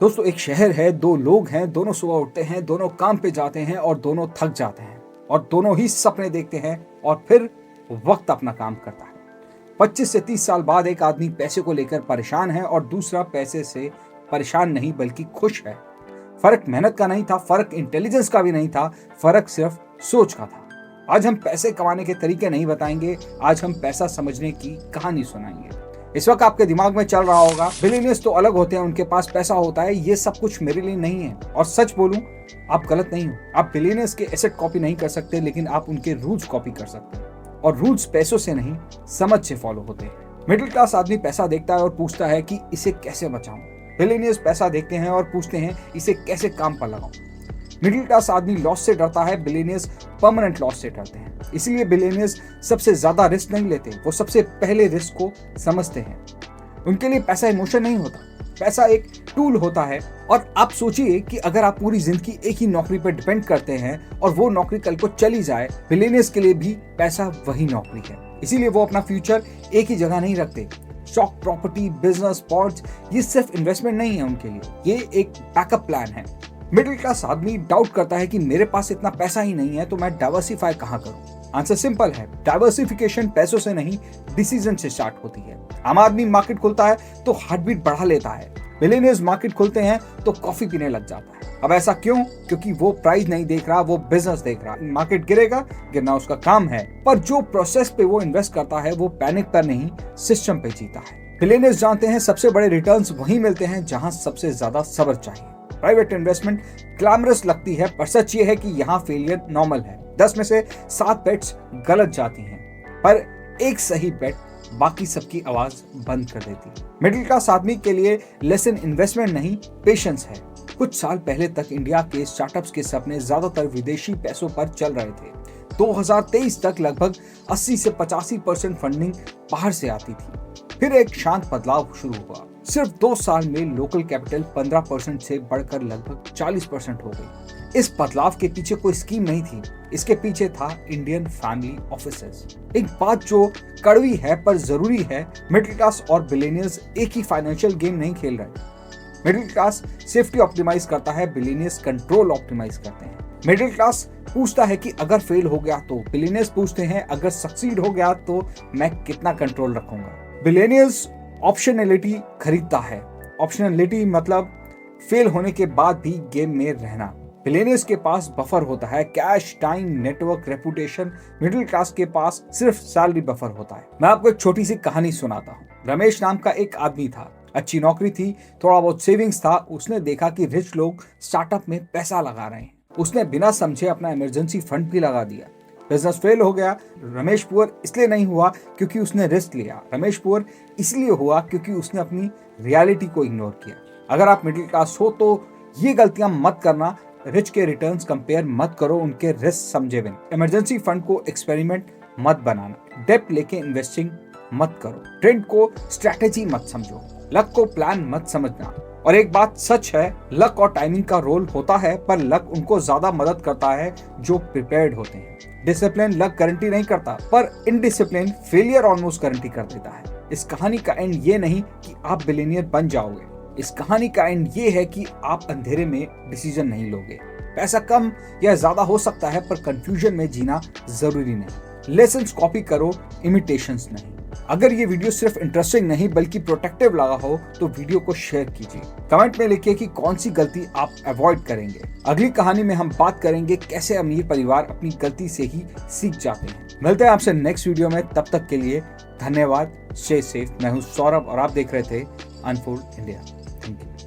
दोस्तों, एक शहर है, दो लोग हैं, दोनों सुबह उठते हैं, दोनों काम पे जाते हैं और दोनों थक जाते हैं और दोनों ही सपने देखते हैं और फिर वक्त अपना काम करता है। 25 से 30 साल बाद एक आदमी पैसे को लेकर परेशान है और दूसरा पैसे से परेशान नहीं बल्कि खुश है। फर्क मेहनत का नहीं था, फर्क इंटेलिजेंस का भी नहीं था, फर्क सिर्फ सोच का था। आज हम पैसे कमाने के तरीके नहीं बताएंगे, आज हम पैसा समझने की कहानी सुनाएंगे। इस वक्त आपके दिमाग में चल रहा होगा, बिलियनियर्स तो अलग होते हैं, उनके पास पैसा होता है, ये सब कुछ मेरे लिए नहीं है। और सच बोलूं, आप गलत नहीं हो। आप बिलियनियर्स के एसेट कॉपी नहीं कर सकते, लेकिन आप उनके रूल्स कॉपी कर सकते हैं। और रूल्स पैसों से नहीं, समझ से फॉलो होते हैं। मिडिल क्लास आदमी पैसा देखता है और पूछता है कि इसे कैसे बचाऊं। बिलियनियर्स पैसा देखते हैं और पूछते हैं इसे कैसे काम पर लगाऊं। मिडिल क्लास आदमी लॉस से डरता है, बिलियनियर्स परमानेंट लॉस से डरते हैं। इसलिए बिलियनियर्स सबसे ज्यादा रिस्क नहीं लेते, वो सबसे पहले रिस्क को समझते हैं। उनके लिए पैसा इमोशन नहीं होता, पैसा एक टूल होता है। और आप सोचिए कि अगर आप पूरी जिंदगी एक ही नौकरी पर डिपेंड करते हैं और वो नौकरी कल को चली जाए, बिलियनियर्स के लिए भी पैसा वही नौकरी है। इसीलिए वो अपना फ्यूचर एक ही जगह नहीं रखते। स्टॉक, प्रॉपर्टी, बिजनेस, बॉन्ड्स, ये सिर्फ इन्वेस्टमेंट नहीं है उनके लिए, ये एक बैकअप प्लान है। मिडिल क्लास आदमी डाउट करता है कि मेरे पास इतना पैसा ही नहीं है, तो मैं डाइवर्सिफाई कहां करूं? आंसर सिंपल है, डाइवर्सिफिकेशन पैसों से नहीं, डिसीजन से स्टार्ट होती है। आम आदमी मार्केट खुलता है तो हार्ट बीट बढ़ा लेता है, बिलियनियर्स मार्केट खुलते हैं तो कॉफी पीने लग जाता है। अब ऐसा क्यों? क्योंकि वो प्राइस नहीं देख रहा, वो बिजनेस देख रहा। मार्केट गिरेगा, गिरना उसका काम है, पर जो प्रोसेस पे वो इन्वेस्ट करता है वो पैनिक पर नहीं, सिस्टम पे जीता है। बिलियनियर्स जानते हैं सबसे बड़े रिटर्न्स वहीं मिलते हैं जहां सबसे ज्यादा सब्र चाहिए। प्राइवेट इन्वेस्टमेंट ग्लैमरस लगती है, पर सच ये है कि यहाँ फेलियर नॉर्मल है। 10 में से 7 बेट्स गलत जाती हैं, पर एक सही बेट बाकी सबकी आवाज बंद कर देती है। मिडिल क्लास आदमी के लिए लेसन इन्वेस्टमेंट नहीं, पेशेंस है। कुछ साल पहले तक इंडिया के स्टार्टअप्स के सपने ज्यादातर विदेशी पैसों पर चल रहे थे। 2023 तक लगभग 80 से 85% फंडिंग बाहर से आती थी। फिर एक शांत बदलाव शुरू हुआ। सिर्फ 2 साल में लोकल कैपिटल 15% से बढ़कर लगभग 40% हो गई। इस बदलाव के पीछे कोई स्कीम नहीं थी, इसके पीछे था इंडियन फैमिली ऑफिसेस। एक बात जो कड़वी है पर जरूरी है, मिडिल क्लास और बिलियनियर्स एक ही फाइनेंशियल गेम नहीं खेल रहे। मिडिल क्लास सेफ्टी ऑप्टिमाइज करता है, बिलियनियर्स कंट्रोल ऑप्टिमाइज करते हैं। मिडिल क्लास पूछता है कि अगर फेल हो गया तो, बिलियनियर्स पूछते हैं अगर सक्सीड हो गया तो मैं कितना कंट्रोल रखूंगा। बिलियनियर्स ऑप्शनैलिटी खरीदता है। ऑप्शनैलिटी मतलब फेल होने के बाद भी गेम में रहना। बिलियनियर्स के पास बफर होता है, cash, time, network, reputation. Middle class के पास सिर्फ सैलरी बफर होता है। मैं आपको एक छोटी सी कहानी सुनाता हूँ। रमेश नाम का एक आदमी था, अच्छी नौकरी थी, थोड़ा बहुत सेविंग्स था। उसने देखा कि रिच लोग स्टार्टअप में पैसा लगा रहे हैं। उसने बिना समझे अपना इमरजेंसी फंड भी लगा दिया। बिजनेस फेल हो गया। रमेश पुअर इसलिए नहीं हुआ क्योंकि उसने रिस्क लिया, रमेश पुअर इसलिए हुआ क्योंकि उसने अपनी रियलिटी को इग्नोर किया। अगर आप मिडिल क्लास हो तो ये गलतियां मत करना। रिच के रिटर्न्स कंपेयर मत करो, उनके रिस्क समझे बिना। इमरजेंसी फंड को एक्सपेरिमेंट मत बनाना। डेप्थ लेके इन्वेस्टिंग मत करो। ट्रेंड को स्ट्रैटेजी मत समझो। लक को प्लान मत समझना। और एक बात सच है, लक और टाइमिंग का रोल होता है, पर लक उनको ज्यादा मदद करता है जो प्रिपेयर्ड होते हैं। डिसिप्लिन लक गारंटी नहीं करता, पर इनडिसिप्लिन फेलियर ऑलमोस्ट गारंटी कर देता है। इस कहानी का एंड ये नहीं कि आप बिलियनियर बन जाओगे, इस कहानी का एंड ये है कि आप अंधेरे में डिसीजन नहीं लोगे। पैसा कम या ज्यादा हो सकता है, पर कंफ्यूजन में जीना जरूरी नहीं। लेसन्स कॉपी करो, इमिटेशंस नहीं। अगर ये वीडियो सिर्फ इंटरेस्टिंग नहीं बल्कि प्रोटेक्टिव लगा हो तो वीडियो को शेयर कीजिए। कमेंट में लिखिए कि कौन सी गलती आप अवॉइड करेंगे। अगली कहानी में हम बात करेंगे कैसे अमीर परिवार अपनी गलती से ही सीख जाते हैं। मिलते हैं आपसे नेक्स्ट वीडियो में, तब तक के लिए धन्यवाद। Stay safe. मैं हूं सौरभ और आप देख रहे थे अनफोल्ड इंडिया। Thank you.